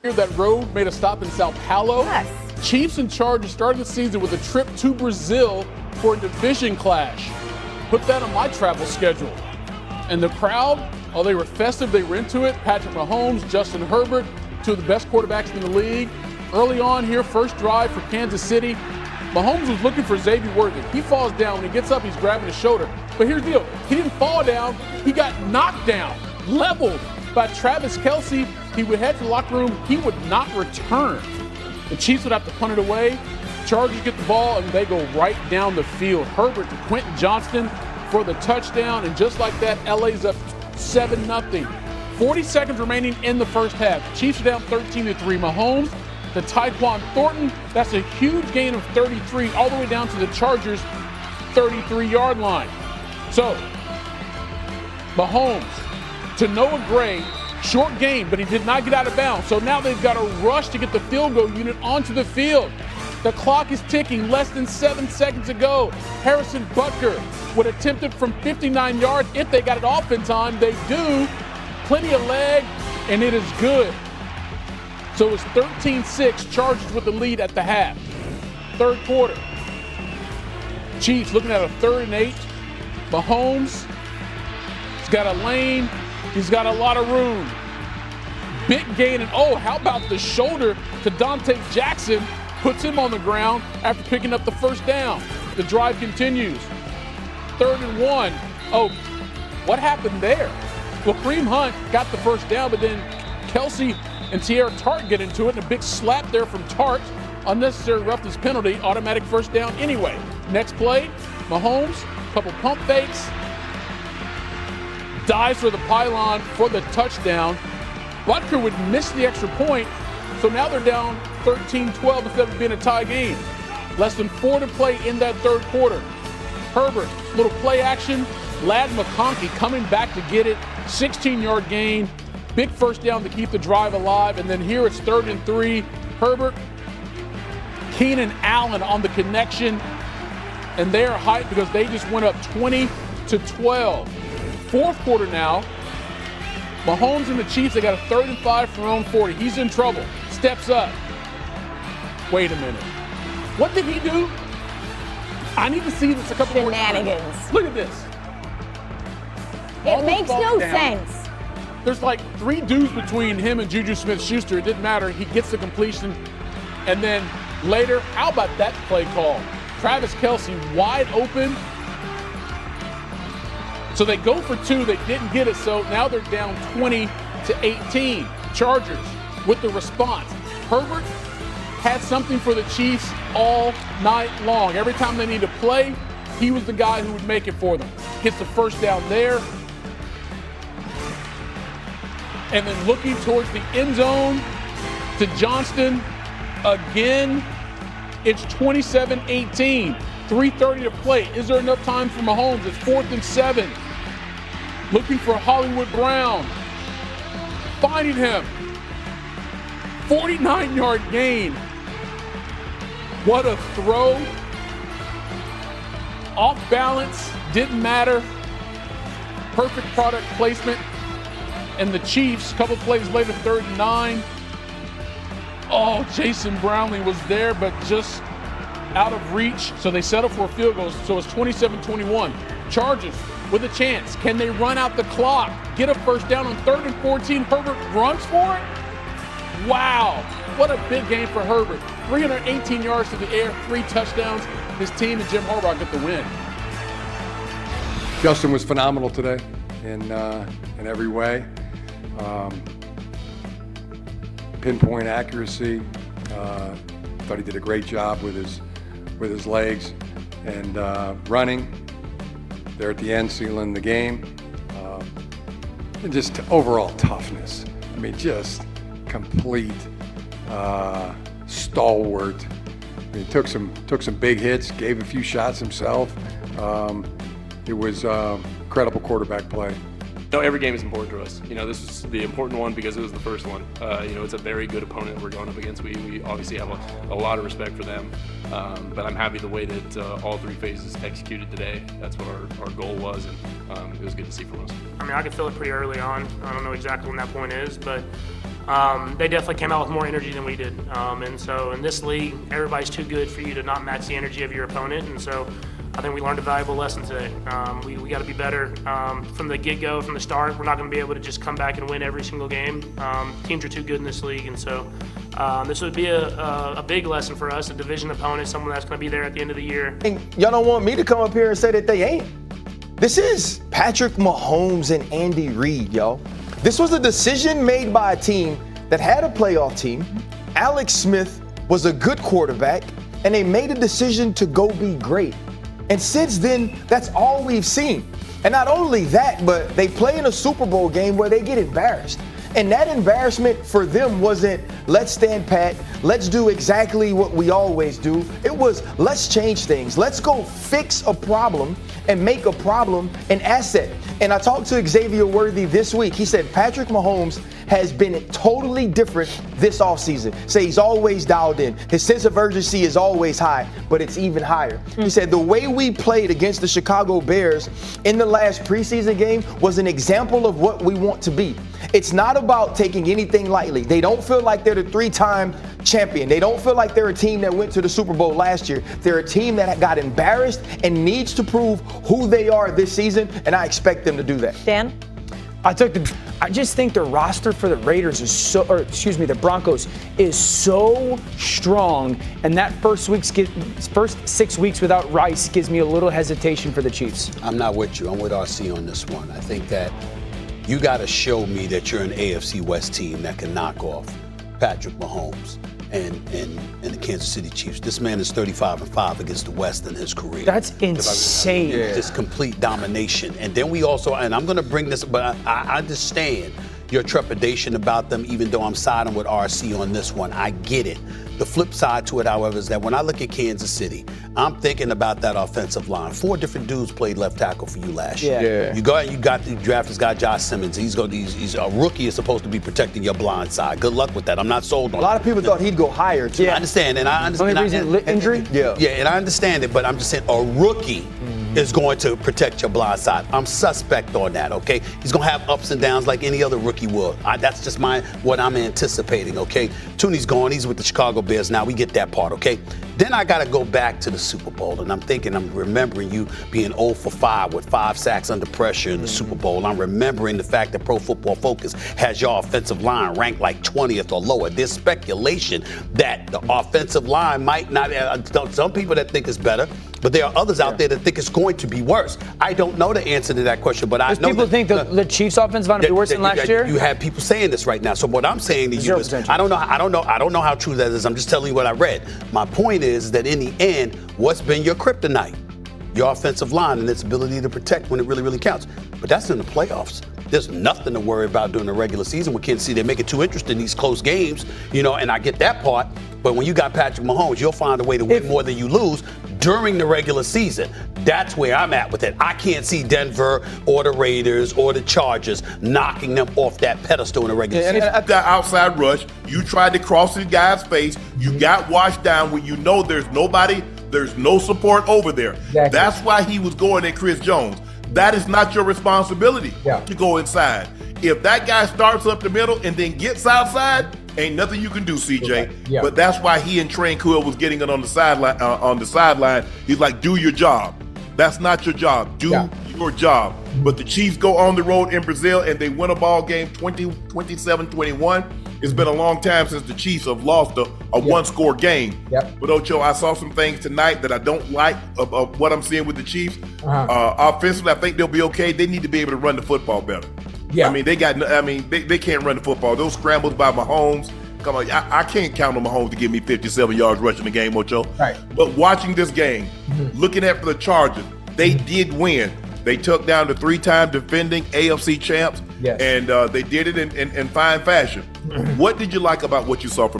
That road made a stop in Sao Paulo. Yes. Chiefs and Chargers started the season with a trip to Brazil for a division clash. Put that on my travel schedule. And the crowd, oh, they were festive. They were into it. Patrick Mahomes, Justin Herbert, two of the best quarterbacks in the league. Early on here, first drive for Kansas City. Mahomes was looking for Xavier Worthy. He falls down. When he gets up, he's grabbing his shoulder. But here's the deal. He didn't fall down. He got knocked down, leveled by Travis Kelce. He would head to the locker room. He would not return. The Chiefs would have to punt it away. Chargers get the ball, and they go right down the field. Herbert to Quentin Johnston for the touchdown. And just like that, LA's up 7-0. 40 seconds remaining in the first half. Chiefs are down 13-3. Mahomes to Tyquan Thornton. That's a huge gain of 33 all the way down to the Chargers' 33-yard line. So, Mahomes to Noah Gray, short game, but he did not get out of bounds. So now they've got to rush to get the field goal unit onto the field. The clock is ticking, less than 7 seconds to go. Harrison Butker would attempt it from 59 yards if they got it off in time. They do. Plenty of leg, and it is good. So it's 13-6, Chargers with the lead at the half. Third quarter. Chiefs looking at a 3rd and 8. Mahomes, he's got a lane. He's got a lot of room. Big gain, and oh, how about the shoulder to Dante Jackson? Puts him on the ground after picking up the first down. The drive continues. 3rd and 1. Oh, what happened there? Well, Kareem Hunt got the first down, but then Kelce and Tierra Tart get into it, and a big slap there from Tart. Unnecessary roughness penalty, automatic first down anyway. Next play, Mahomes, couple pump fakes, dives for the pylon for the touchdown. Butker would miss the extra point, so now they're down 13-12 instead of being a tie game. Less than 4 to play in that third quarter. Herbert, little play action. Ladd McConkey coming back to get it. 16-yard gain. Big first down to keep the drive alive. And then here it's 3rd and 3. Herbert, Keenan Allen on the connection. And they are hyped because they just went up 20-12. Fourth quarter now. Mahomes and the Chiefs, they got a 3rd and 5 from their own 40. He's in trouble. Steps up. Wait a minute. What did he do? I need to see this a couple more times. Shenanigans. Look at this. It makes no sense. There's like 3 dudes between him and Juju Smith-Schuster. It didn't matter. He gets the completion. And then later, how about that play call? Travis Kelce wide open. So they go for 2. They didn't get it. So now they're down 20-18. Chargers with the response. Herbert had something for the Chiefs all night long. Every time they need to play, he was the guy who would make it for them. Gets the first down there. And then looking towards the end zone to Johnston again. It's 27-18. 3:30 to play. Is there enough time for Mahomes? It's 4th and 7. Looking for Hollywood Brown. Finding him. 49-yard gain. What a throw. Off balance. Didn't matter. Perfect product placement. And the Chiefs, a couple plays later, 3rd and 9. Oh, Jason Brownlee was there, but just out of reach. So they settle for a field goal. So it's 27-21. Chargers with a chance. Can they run out the clock? Get a first down on 3rd and 14. Herbert runs for it. Wow. What a big game for Herbert. 318 yards to the air, 3 touchdowns. His team and Jim Harbaugh get the win. Justin was phenomenal today in every way. Pinpoint accuracy. Thought he did a great job with his legs and running. There at the end, sealing the game. And just overall toughness. I mean, just complete stalwart. I mean, took some big hits, gave a few shots himself. It was incredible quarterback play. Every game is important to us. This is the important one because it was the first one. It's a very good opponent we're going up against. We obviously have a lot of respect for them. But I'm happy the way that all 3 phases executed today. That's what our goal was, and it was good to see from us. I mean, I could feel it pretty early on. I don't know exactly when that point is, but they definitely came out with more energy than we did. And so in this league, everybody's too good for you to not match the energy of your opponent. And so I think we learned a valuable lesson today. We got to be better from the get-go, from the start. We're not going to be able to just come back and win every single game. Teams are too good in this league, and so this would be a big lesson for us, a division opponent, someone that's going to be there at the end of the year. Y'all don't want me to come up here and say that they ain't. This is Patrick Mahomes and Andy Reid, y'all. This was a decision made by a team that had a playoff team. Alex Smith was a good quarterback, and they made a decision to go be great. And since then, that's all we've seen. And not only that, but they play in a Super Bowl game where they get embarrassed. And that embarrassment for them wasn't, let's stand pat, let's do exactly what we always do. It was, let's change things. Let's go fix a problem and make a problem an asset. And I talked to Xavier Worthy this week. He said Patrick Mahomes has been totally different this offseason. Say he's always dialed in. His sense of urgency is always high, but it's even higher. He said the way we played against the Chicago Bears in the last preseason game was an example of what we want to be. It's not about taking anything lightly. They don't feel like they're the 3-time champion. They don't feel like they're a team that went to the Super Bowl last year. They're a team that got embarrassed and needs to prove who they are this season, and I expect them to do that. Dan? I just think the roster for the Raiders is the Broncos is so strong, and that first 6 weeks without Rice gives me a little hesitation for the Chiefs. I'm not with you. I'm with RC on this one. I think that you got to show me that you're an AFC West team that can knock off Patrick Mahomes and the Kansas City Chiefs. This man is 35-5 against the West in his career. That's insane. Just complete domination. And then we also, and I'm going to bring this, but I understand your trepidation about them, even though I'm siding with RC on this one. I get it. The flip side to it, however, is that when I look at Kansas City, I'm thinking about that offensive line. 4 different dudes played left tackle for you last year. You draft this guy, Josh Simmons. He's a rookie, is supposed to be protecting your blind side. Good luck with that. I'm not sold on it. A lot of people thought he'd go higher, too. I understand, and I understand. Injury? Yeah, and I understand it, but I'm just saying a rookie is going to protect your blind side. I'm suspect on that, okay? He's going to have ups and downs like any other rookie will. That's just what I'm anticipating, okay? Tooney's gone. He's with the Chicago Bears now. We get that part, okay? Then I got to go back to the Super Bowl, and I'm remembering you being 0 for 5 with 5 sacks under pressure in the Super Bowl. I'm remembering the fact that Pro Football Focus has your offensive line ranked like 20th or lower. There's speculation that the offensive line might not, some people that think it's better, but there are others out there that think it's going to be worse. I don't know the answer to that question, but I know people think the Chiefs' offensive line will be worse than last year. You have people saying this right now. So what I'm saying to you is, I don't know how true that is. I'm just telling you what I read. My point is that in the end, what's been your kryptonite? Your offensive line and its ability to protect when it really, really counts. But that's in the playoffs. There's nothing to worry about during the regular season. We can't see they make it too interesting, these close games, and I get that part. But when you got Patrick Mahomes, you'll find a way to win more than you lose during the regular season. That's where I'm at with it. I can't see Denver or the Raiders or the Chargers knocking them off that pedestal in the regular season. And that outside rush, you tried to cross the guy's face. You got washed down when you know there's nobody, there's no support over there. Exactly. That's why he was going at Chris Jones. That is not your responsibility to go inside. If that guy starts up the middle and then gets outside, ain't nothing you can do, CJ. But that's why he and Tranquil was getting it on the sideline. He's like, do your job. That's not your job. Do your job. But the Chiefs go on the road in Brazil and they win a ball game 27-21. It's been a long time since the Chiefs have lost a one-score game. But Ocho, I saw some things tonight that I don't like of what I'm seeing with the Chiefs. Offensively, I think they'll be okay. They need to be able to run the football better. I mean, they can't run the football. Those scrambles by Mahomes, come on, I can't count on Mahomes to give me 57 yards rushing the game, Ocho. Right. But watching this game, looking at the Chargers, they did win. They took down the 3-time defending AFC champs, and they did it in fine fashion. What did you like about what you saw from